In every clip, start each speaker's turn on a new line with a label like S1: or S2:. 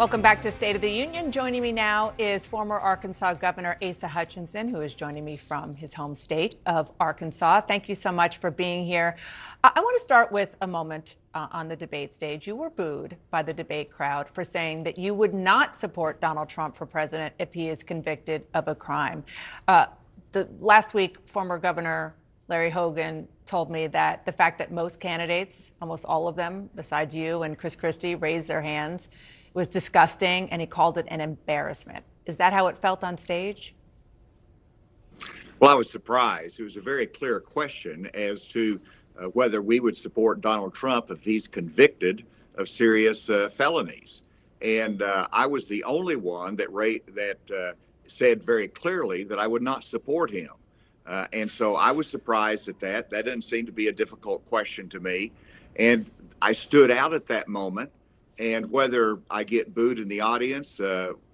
S1: Welcome back to State of the Union. Joining me now is former Arkansas Governor Asa Hutchinson, who is joining me from his home state of Arkansas. Thank you so much for being here. I want to start with a moment on the debate stage. You were booed by the debate crowd for saying that you would not support Donald Trump for president if he is convicted of a crime. Last week, former Governor Larry Hogan told me that the fact that most candidates, almost all of them, besides you and Chris Christie, raised their hands was disgusting, and he called it an embarrassment. Is that how it felt on stage?
S2: Well, I was surprised. It was a very clear question as to whether we would support Donald Trump if he's convicted of serious felonies. And I was the only one that said very clearly that I would not support him. And so I was surprised at that. That doesn't seem to be a difficult question to me. And I stood out at that moment. And whether I get booed in the audience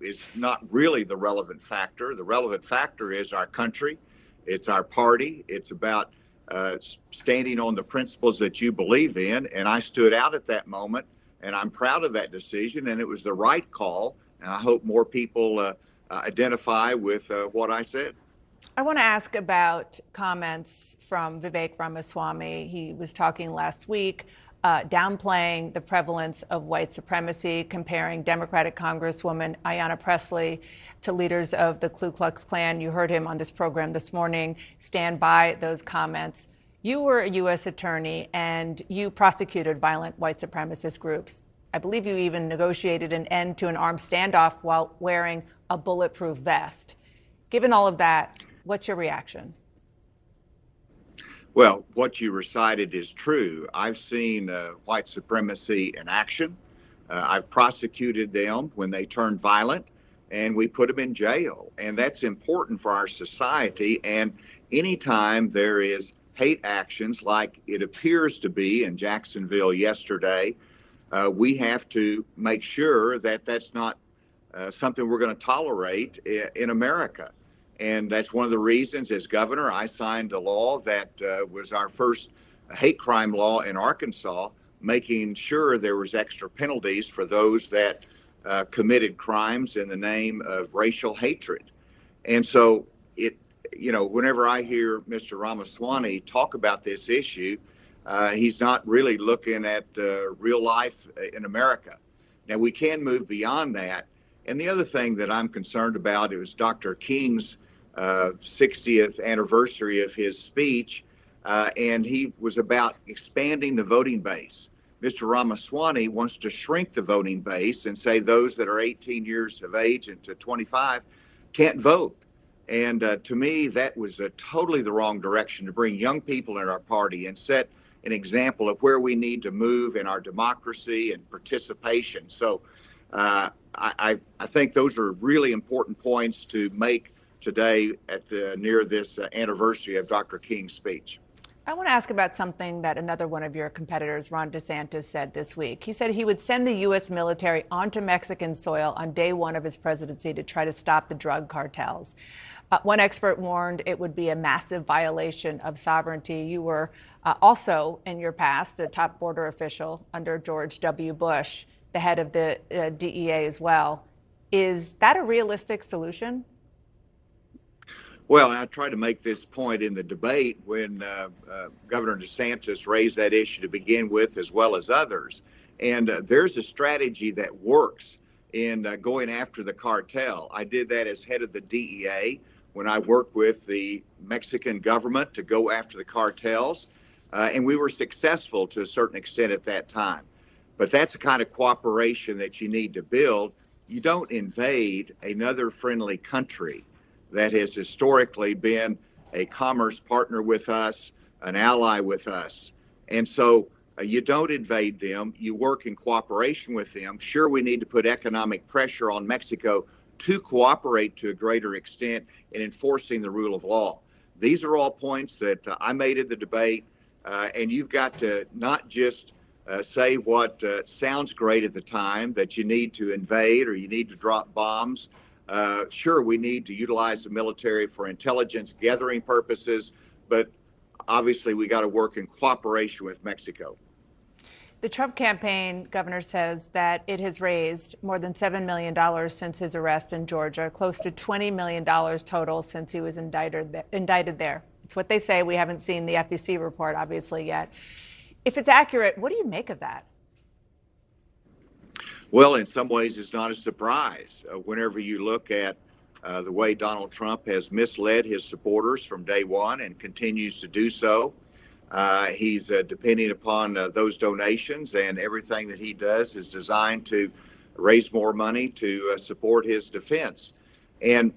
S2: is not really the relevant factor. The relevant factor is our country. It's our party. It's about standing on the principles that you believe in. And I stood out at that moment, and I'm proud of that decision. And it was the right call. And I hope more people identify with what I said.
S1: I want to ask about comments from Vivek Ramaswamy. He was talking last week, downplaying the prevalence of white supremacy, comparing Democratic Congresswoman Ayanna Pressley to leaders of the Ku Klux Klan. You heard him on this program this morning. Stand by those comments. You were a U.S. attorney, and you prosecuted violent white supremacist groups. I believe you even negotiated an end to an armed standoff while wearing a bulletproof vest. Given all of that, what's your reaction?
S2: Well, what you recited is true. I've seen white supremacy in action. I've prosecuted them when they turned violent, and we put them in jail. And that's important for our society. And anytime there is hate actions like it appears to be in Jacksonville yesterday, we have to make sure that that's not something we're going to tolerate in America. And that's one of the reasons, as governor, I signed a law that was our first hate crime law in Arkansas, making sure there was extra penalties for those that committed crimes in the name of racial hatred. And so whenever I hear Mr. Ramaswamy talk about this issue, he's not really looking at real life in America. Now, we can move beyond that. And the other thing that I'm concerned about is Dr. King's 60th anniversary of his speech, and he was about expanding the voting base. Mr. Ramaswamy wants to shrink the voting base and say those that are 18 years of age and to 25 can't vote. And to me, that was totally the wrong direction to bring young people in our party and set an example of where we need to move in our democracy and participation. So I think those are really important points to make today at near this anniversary of Dr. King's speech.
S1: I want to ask about something that another one of your competitors, Ron DeSantis, said this week. He said he would send the U.S. military onto Mexican soil on day one of his presidency to try to stop the drug cartels. One expert warned it would be a massive violation of sovereignty. You were also, in your past, a top border official under George W. Bush, the head of the DEA as well. Is that a realistic solution?
S2: Well, I tried to make this point in the debate when Governor DeSantis raised that issue to begin with, as well as others. And there's a strategy that works in going after the cartel. I did that as head of the DEA when I worked with the Mexican government to go after the cartels. And we were successful to a certain extent at that time. But that's the kind of cooperation that you need to build. You don't invade another friendly country that has historically been a commerce partner with us, an ally with us. And so you don't invade them, you work in cooperation with them. Sure, we need to put economic pressure on Mexico to cooperate to a greater extent in enforcing the rule of law. These are all points that I made in the debate, and you've got to not just say what sounds great at the time, that you need to invade or you need to drop bombs. Sure, we need to utilize the military for intelligence gathering purposes, but obviously we got to work in cooperation with Mexico.
S1: The Trump campaign, Governor, says that it has raised more than $7 million since his arrest in Georgia, close to $20 million total since he was indicted there. It's what they say. We haven't seen the FEC report, obviously, yet. If it's accurate, what do you make of that?
S2: Well, in some ways, it's not a surprise. Whenever you look at the way Donald Trump has misled his supporters from day one and continues to do so, he's depending upon those donations, and everything that he does is designed to raise more money to support his defense. And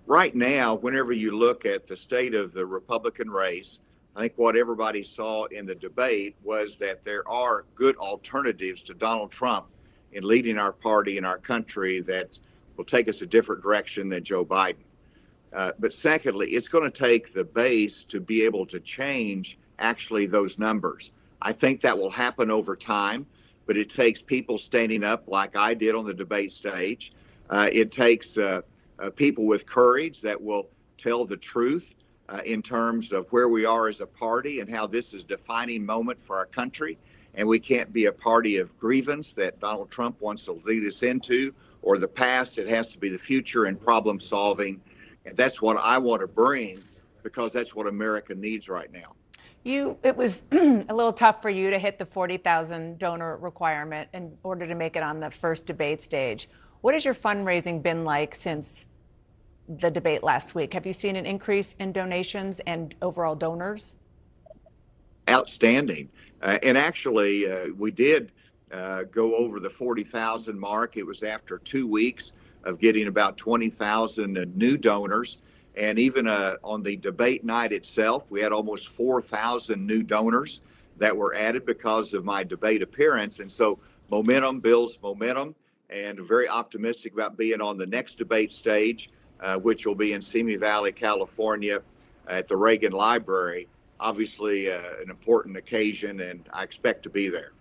S2: right now, whenever you look at the state of the Republican race, I think what everybody saw in the debate was that there are good alternatives to Donald Trump in leading our party and our country that will take us a different direction than Joe Biden. But secondly, it's going to take the base to be able to change actually those numbers. I think that will happen over time, but it takes people standing up like I did on the debate stage. It takes people with courage that will tell the truth in terms of where we are as a party and how this is a defining moment for our country. And we can't be a party of grievance that Donald Trump wants to lead us into, or the past. It has to be the future and problem solving. And that's what I want to bring, because that's what America needs right now.
S1: It was a little tough for you to hit the 40,000 donor requirement in order to make it on the first debate stage. What has your fundraising been like since the debate last week? Have you seen an increase in donations and overall donors?
S2: Outstanding. And actually, we did go over the 40,000 mark. It was after 2 weeks of getting about 20,000 new donors. And even on the debate night itself, we had almost 4,000 new donors that were added because of my debate appearance. And so momentum builds momentum, and very optimistic about being on the next debate stage, which will be in Simi Valley, California at the Reagan Library. Obviously, an important occasion, and I expect to be there.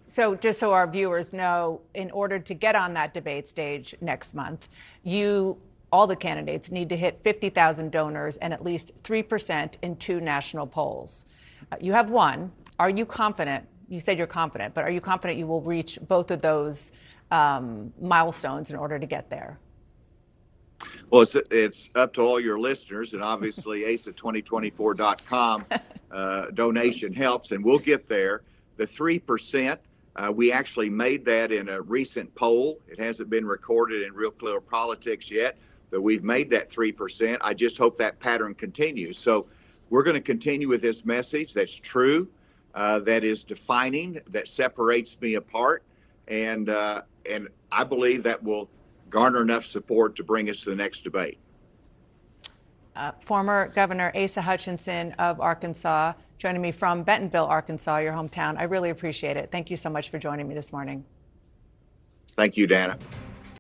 S1: So just so our viewers know, in order to get on that debate stage next month, all the candidates need to hit 50,000 donors and at least 3% in 2 national polls. You have one. Are you confident? You said you're confident, but are you confident you will reach both of those milestones in order to get there?
S2: Well, it's up to all your listeners, and obviously asa2024.com donation helps, and we'll get there. The 3%, we actually made that in a recent poll. It hasn't been recorded in Real Clear Politics yet, but we've made that 3%. I just hope that pattern continues. So we're going to continue with this message that's true, that is defining, that separates me apart, and I believe that will garner enough support to bring us to the next debate.
S1: Former Governor Asa Hutchinson of Arkansas, joining me from Bentonville, Arkansas, your hometown. I really appreciate it. Thank you so much for joining me this morning.
S2: Thank you, Dana.